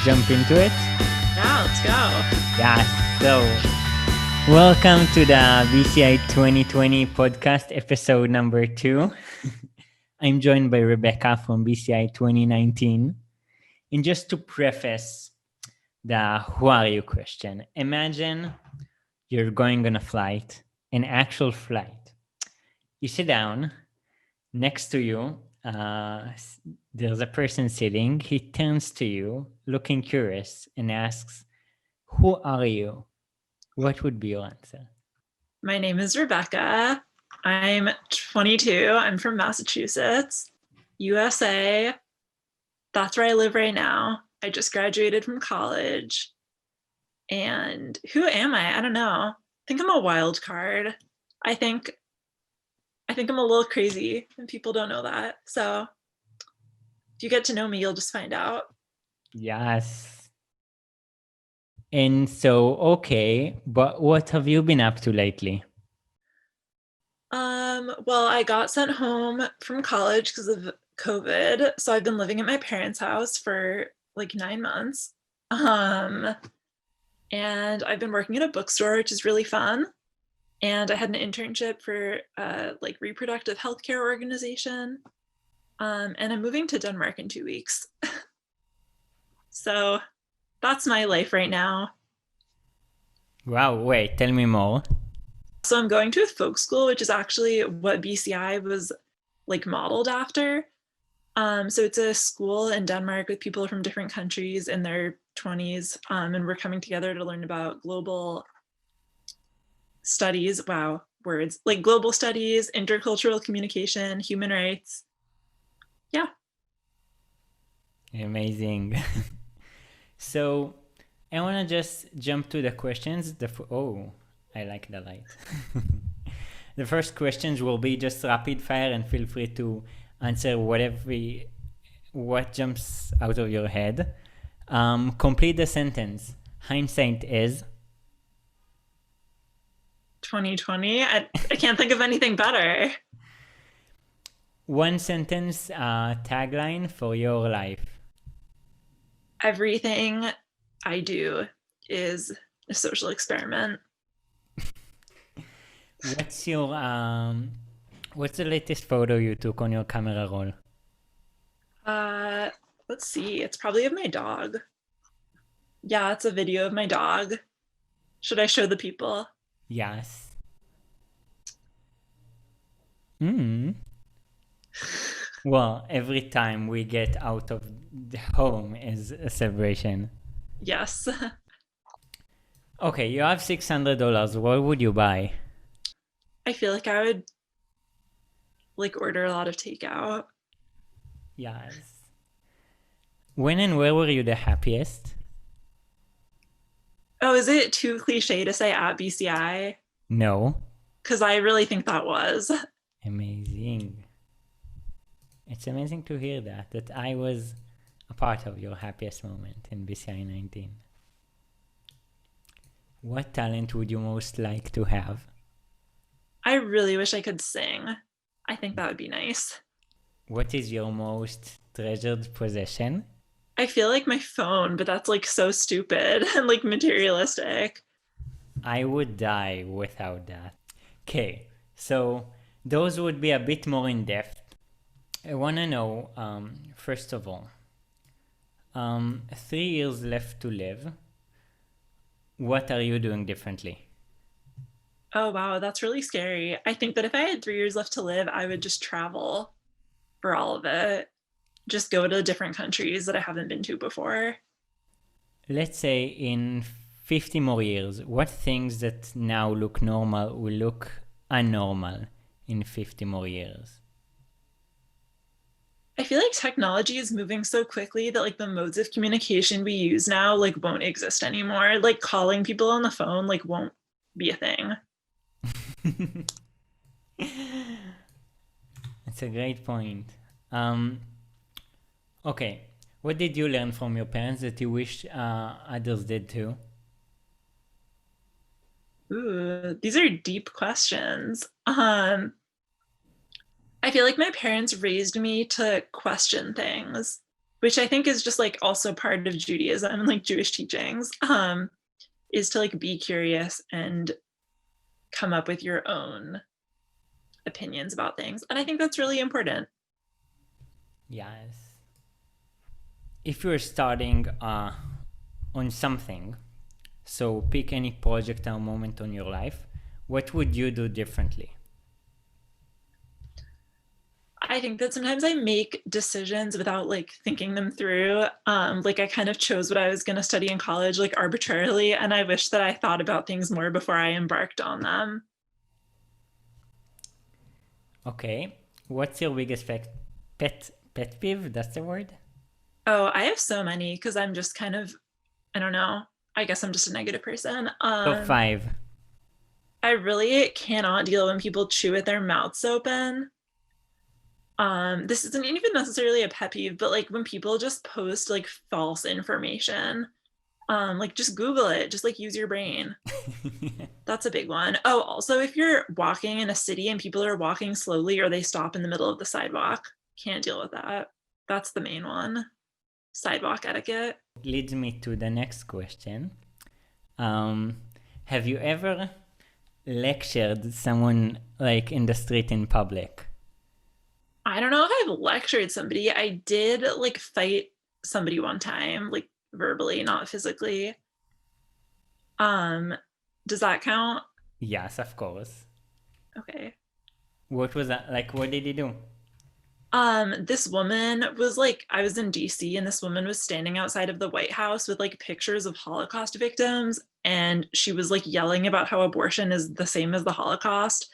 jump into it? Yeah, let's go. Yeah, so welcome to the BCI 2020 podcast episode number 2. I'm joined by Rebecca from BCI 2019. And just to preface the who are you question, imagine you're going on a flight, an actual flight. You sit down, next to you, there's a person sitting. He turns to you, looking curious, and asks, "Who are you?" What would be your answer? My name is Rebecca. I'm 22. I'm from Massachusetts, USA. That's where I live right now. I just graduated from college. And who am I? I don't know. I think I'm a wild card. I think I'm a little crazy and people don't know that. So if you get to know me, you'll just find out. Yes. And so, okay, but what have you been up to lately? Well, I got sent home from college because of COVID. So I've been living at my parents' house for like 9 months. And I've been working at a bookstore, which is really fun. And I had an internship for like reproductive healthcare organization. And I'm moving to Denmark in 2 weeks. So that's my life right now. Wow, wait, tell me more. So I'm going to a folk school, which is actually what BCI was like modeled after. So it's a school in Denmark with people from different countries in their 20s, and we're coming together to learn about global studies. Wow, words like global studies, intercultural communication, human rights. Yeah. Amazing. So, I want to just jump to the questions. I like the light. The first questions will be just rapid fire, and feel free to answer what jumps out of your head. Complete the sentence. Hindsight is 2020. I can't think of anything better. one sentence tagline for your life. Everything I do is a social experiment. What's the latest photo you took on your camera roll? Let's see. It's probably of my dog. Yeah, it's a video of my dog. Should I show the people? Yes. Well, every time we get out of the home is a celebration. Yes. Okay, you have $600. What would you buy? I feel like I would like order a lot of takeout. Yes. When and where were you the happiest? Oh, is it too cliche to say at BCI? No. Because I really think that was. Amazing. It's amazing to hear that I was a part of your happiest moment in BCI 19. What talent would you most like to have? I really wish I could sing. I think that would be nice. What is your most treasured possession? I feel like my phone, but that's like so stupid and like materialistic. I would die without that. Okay, so those would be a bit more in depth. I want to know, first of all, 3 years left to live. What are you doing differently? Oh, wow, that's really scary. I think that if I had 3 years left to live, I would just travel for all of it. Just go to different countries that I haven't been to before. Let's say in 50 more years, what things that now look normal will look unnormal in 50 more years? I feel like technology is moving so quickly that like the modes of communication we use now like won't exist anymore. Like calling people on the phone like won't be a thing. That's a great point. Okay, what did you learn from your parents that you wish others did too? Ooh, these are deep questions. I feel like my parents raised me to question things, which I think is just like also part of Judaism and like Jewish teachings, is to like be curious and come up with your own opinions about things. And I think that's really important. Yes. If you're starting on something, so pick any project or moment on your life, what would you do differently? I think that sometimes I make decisions without like thinking them through. Like I kind of chose what I was going to study in college like arbitrarily, and I wish that I thought about things more before I embarked on them. Okay. What's your biggest pet peeve? That's the word? Oh, I have so many because I'm just kind of, I don't know. I guess I'm just a negative person. Top 5. I really cannot deal when people chew with their mouths open. This isn't even necessarily a pet peeve, but like when people just post like false information, like just Google it, just like use your brain. That's a big one. Oh, also if you're walking in a city and people are walking slowly or they stop in the middle of the sidewalk, can't deal with that. That's the main one. Sidewalk etiquette. Leads me to the next question. Have you ever lectured someone like in the street in public? I don't know if I've lectured somebody. I did like fight somebody one time, like verbally, not physically. Does that count? Yes, of course. Okay. What was that? Like, what did he do? This woman was like, I was in DC and this woman was standing outside of the White House with like pictures of Holocaust victims, and she was like yelling about how abortion is the same as the Holocaust.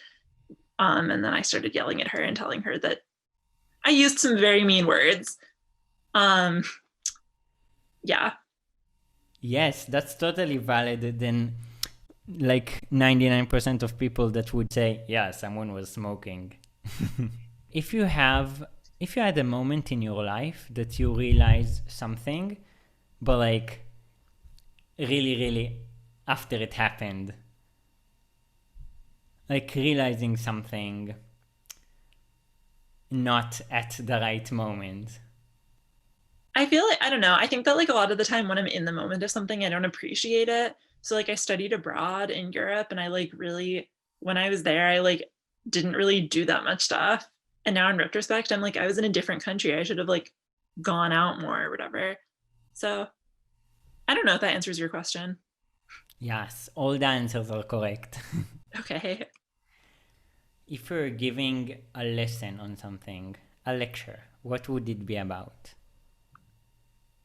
And then I started yelling at her and telling her that I used some very mean words. Yeah. Yes, that's totally valid. Then, like 99% of people that would say, yeah, someone was smoking. If you had a moment in your life that you realize something, but like really, really after it happened, like realizing something not at the right moment. I feel like, I don't know. I think that like a lot of the time when I'm in the moment of something, I don't appreciate it. So like I studied abroad in Europe and I like really, when I was there, I like didn't really do that much stuff. And now in retrospect, I'm like, I was in a different country. I should have like gone out more or whatever. So I don't know if that answers your question. Yes, all the answers are correct. Okay. If you're giving a lesson on something, a lecture, what would it be about?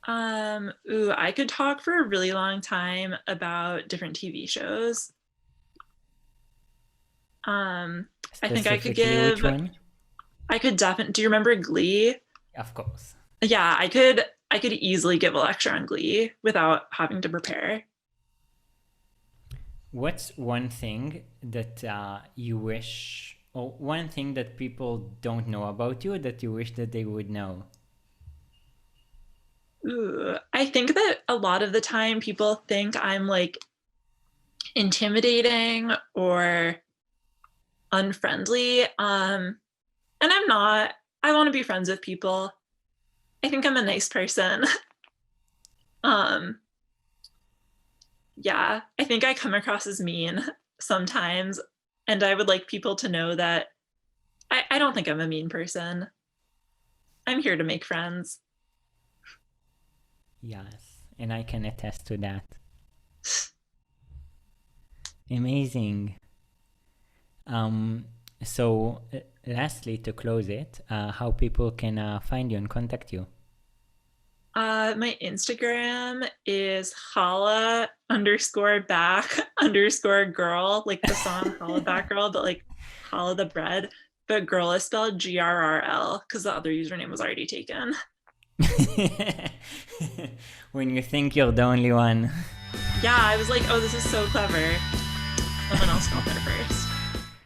I could talk for a really long time about different TV shows. I think I could Specifically, which give, one? I could definitely, do you remember Glee? Of course. Yeah, I could easily give a lecture on Glee without having to prepare. What's one thing that you wish, or one thing that people don't know about you that you wish that they would know? I think that a lot of the time people think I'm like intimidating or unfriendly. And I'm not. I want to be friends with people. I think I'm a nice person. um, yeah, I think I come across as mean sometimes. And I would like people to know that I don't think I'm a mean person. I'm here to make friends. Yes, and I can attest to that. Amazing. So lastly, to close it, how people can find you and contact you? My Instagram is Hala_back_girl, like the song Hala Back Girl, but like Hala the bread. But girl is spelled GRRL because the other username was already taken. When you think you're the only one. Yeah, I was like, oh, this is so clever. Someone else spelled it first.